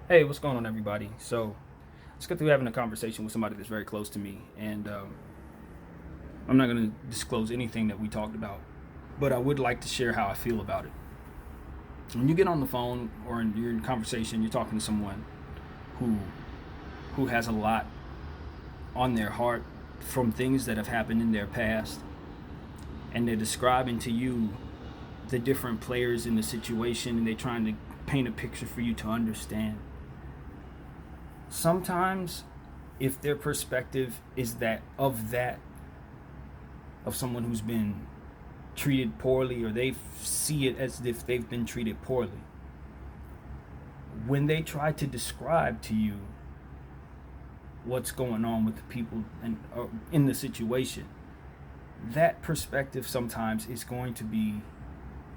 Hey, what's going on, everybody? So, let's get through having a conversation with somebody that's very close to me, and I'm not going to disclose anything that we talked about, but I would like to share how I feel about it. When you get on the phone or you're in conversation, you're talking to someone who who has a lot on their heart from things that have happened in their past, and they're describing to you the different players in the situation, and they're trying to paint a picture for you to understand. Sometimes, if their perspective is that of someone who's been treated poorly, or they see it as if they've been treated poorly, when they try to describe to you what's going on with the people and in the situation, that perspective sometimes is going to be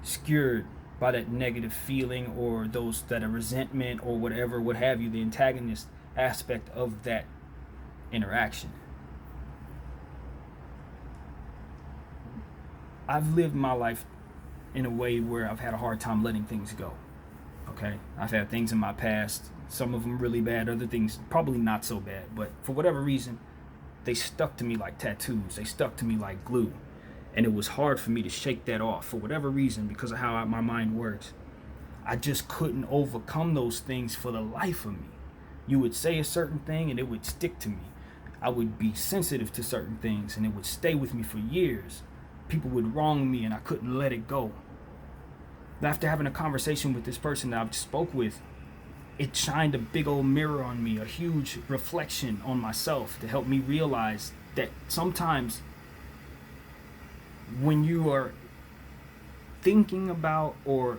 skewed by that negative feeling, or those that are resentment or whatever, what have you, the antagonist aspect of that interaction. I've lived my life in a way where I've had a hard time letting things go. Okay, I've had things in my past, some of them really bad, other things probably not so bad, but for whatever reason, they stuck to me like tattoos. They stuck to me like glue. And it was hard for me to shake that off for whatever reason, because of how my mind works. I just couldn't overcome those things for the life of me. You would say a certain thing and it would stick to me. I would be sensitive to certain things and it would stay with me for years. People would wrong me and I couldn't let it go. After having a conversation with this person that I've spoke with, it shined a big old mirror on me, a huge reflection on myself, to help me realize that sometimes when you are thinking about, or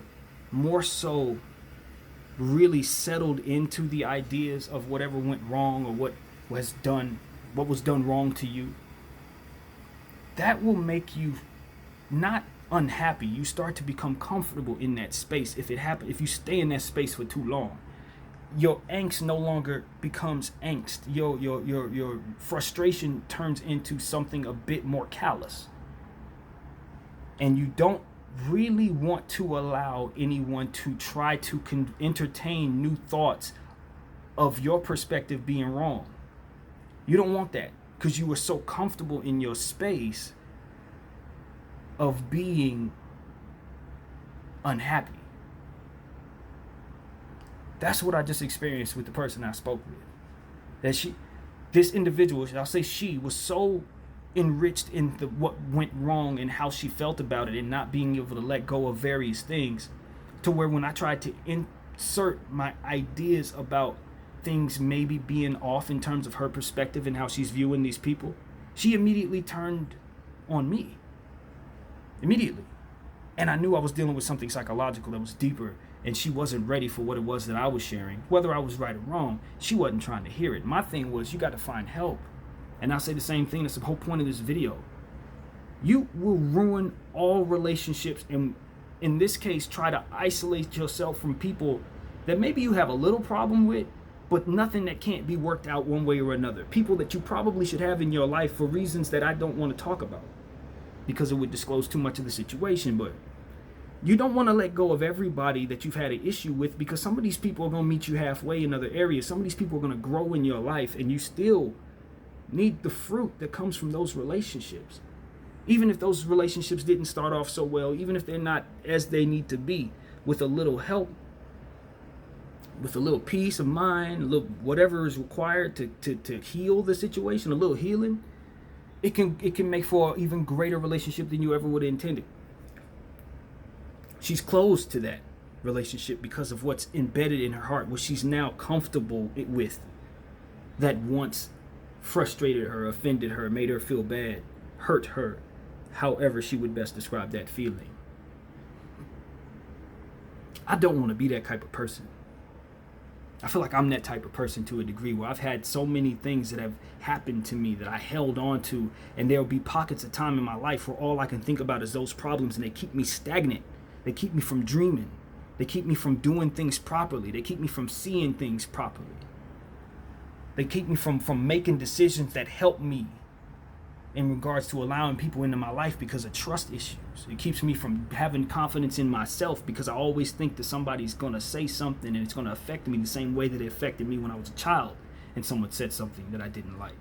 more so really settled into the ideas of whatever went wrong, or what was done wrong to you, that will make you not unhappy. You start to become comfortable in that space. If you stay in that space for too long, your angst no longer becomes angst. Your frustration turns into something a bit more callous, and you don't really want to allow anyone to try to entertain new thoughts of your perspective being wrong. You don't want that, because you were so comfortable in your space of being unhappy. That's what I just experienced with the person I spoke with. This individual, I'll say she, was so enriched in what went wrong and how she felt about it, and not being able to let go of various things, to where when I tried to insert my ideas about things maybe being off in terms of her perspective and how she's viewing these people, she immediately turned on me. Immediately. And I knew I was dealing with something psychological that was deeper, and she wasn't ready for what it was that I was sharing. Whether I was right or wrong, she wasn't trying to hear it. My thing was, you got to find help. And I'll say the same thing. That's the whole point of this video. You will ruin all relationships, and in this case, try to isolate yourself from people that maybe you have a little problem with, but nothing that can't be worked out one way or another. People that you probably should have in your life for reasons that I don't want to talk about, because it would disclose too much of the situation. But you don't want to let go of everybody that you've had an issue with, because some of these people are going to meet you halfway in other areas. Some of these people are going to grow in your life, and you still need the fruit that comes from those relationships. Even if those relationships didn't start off so well, even if they're not as they need to be, with a little help, with a little peace of mind, a little whatever is required to heal the situation, a little healing, it can make for an even greater relationship than you ever would have intended. She's closed to that relationship because of what's embedded in her heart, what she's now comfortable with, that once frustrated her, offended her, made her feel bad, hurt her, however she would best describe that feeling. I don't want to be that type of person. I feel like I'm that type of person to a degree, where I've had so many things that have happened to me that I held on to, and there'll be pockets of time in my life where all I can think about is those problems, and they keep me stagnant. They keep me from dreaming. They keep me from doing things properly. They keep me from seeing things properly. They keep me from making decisions that help me in regards to allowing people into my life because of trust issues. It keeps me from having confidence in myself because I always think that somebody's going to say something and it's going to affect me the same way that it affected me when I was a child and someone said something that I didn't like.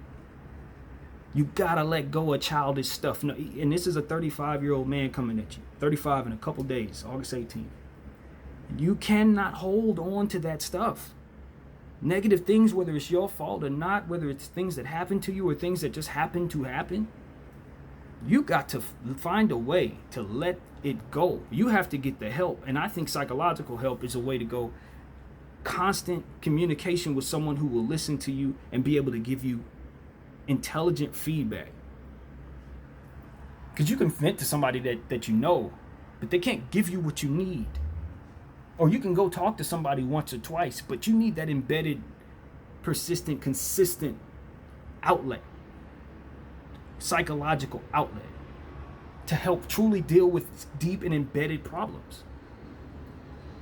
You gotta let go of childish stuff. No, and this is a 35-year-old man coming at you. 35 in a couple days, August 18th. You cannot hold on to that stuff. Negative things, whether it's your fault or not, whether it's things that happen to you or things that just happen to happen, you got to find a way to let it go. You have to get the help. And I think psychological help is a way to go. Constant communication with someone who will listen to you and be able to give you intelligent feedback. Because you can vent to somebody that you know, but they can't give you what you need. Or you can go talk to somebody once or twice, but you need that embedded, persistent, consistent outlet, psychological outlet, to help truly deal with deep and embedded problems.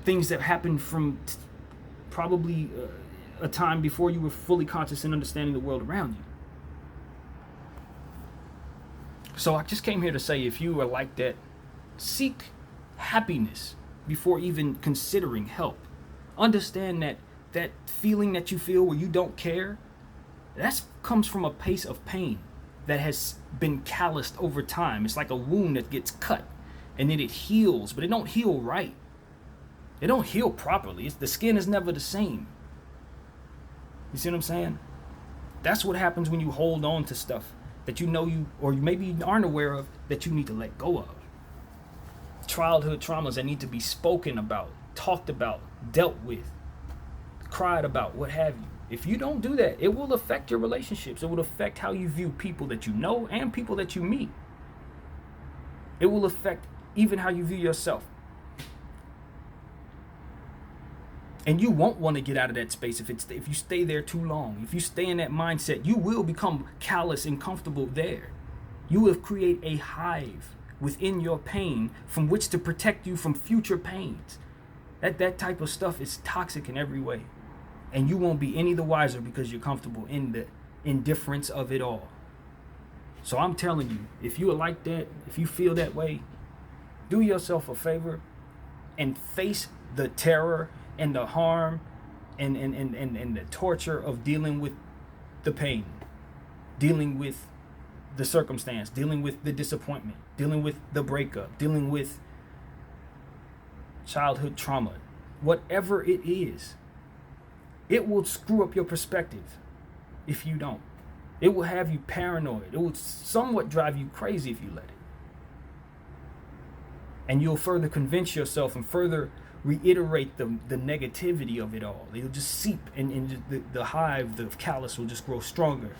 Things that happen from probably a time before you were fully conscious and understanding the world around you. So I just came here to say, if you are like that, seek happiness before even considering help. Understand that that feeling that you feel where you don't care, that comes from a place of pain that has been calloused over time. It's like a wound that gets cut and then it heals, but it don't heal right. It don't heal properly. The skin is never the same. You see what I'm saying? That's what happens when you hold on to stuff that you know you, or maybe you aren't aware of, that you need to let go of. Childhood traumas that need to be spoken about, talked about, dealt with, cried about, what have you. If you don't do that, it will affect your relationships. It will affect how you view people that you know and people that you meet. It will affect even how you view yourself. And you won't want to get out of that space if you stay there too long. If you stay in that mindset, you will become callous and comfortable there. You will create a hive within your pain from which to protect you from future pains. That type of stuff is toxic in every way. And you won't be any the wiser because you're comfortable in the indifference of it all. So I'm telling you, if you are like that, if you feel that way, do yourself a favor and face the terror and the harm and the torture of dealing with the pain, dealing with the circumstance, dealing with the disappointment, dealing with the breakup, dealing with childhood trauma. Whatever it is, it will screw up your perspective if you don't. It will have you paranoid. It will somewhat drive you crazy if you let it. And you'll further convince yourself and further reiterate the negativity of it all. It'll just seep, and the hive, the callus will just grow stronger.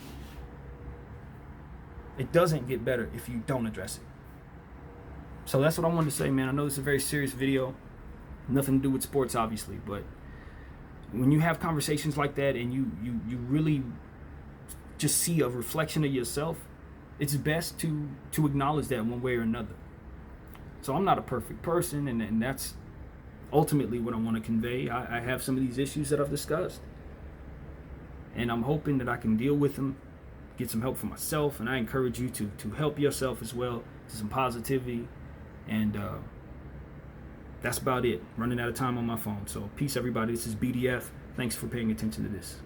It doesn't get better if you don't address it. So that's what I wanted to say, man. I know this is a very serious video. Nothing to do with sports, obviously, but when you have conversations like that and you really just see a reflection of yourself, it's best to acknowledge that one way or another. So I'm not a perfect person, and that's ultimately what I want to convey. I have some of these issues that I've discussed, and I'm hoping that I can deal with them, get some help for myself, and I encourage you to help yourself as well, to some positivity, and that's about it. Running out of time on my phone. So peace, everybody. This is BDF. Thanks for paying attention to this.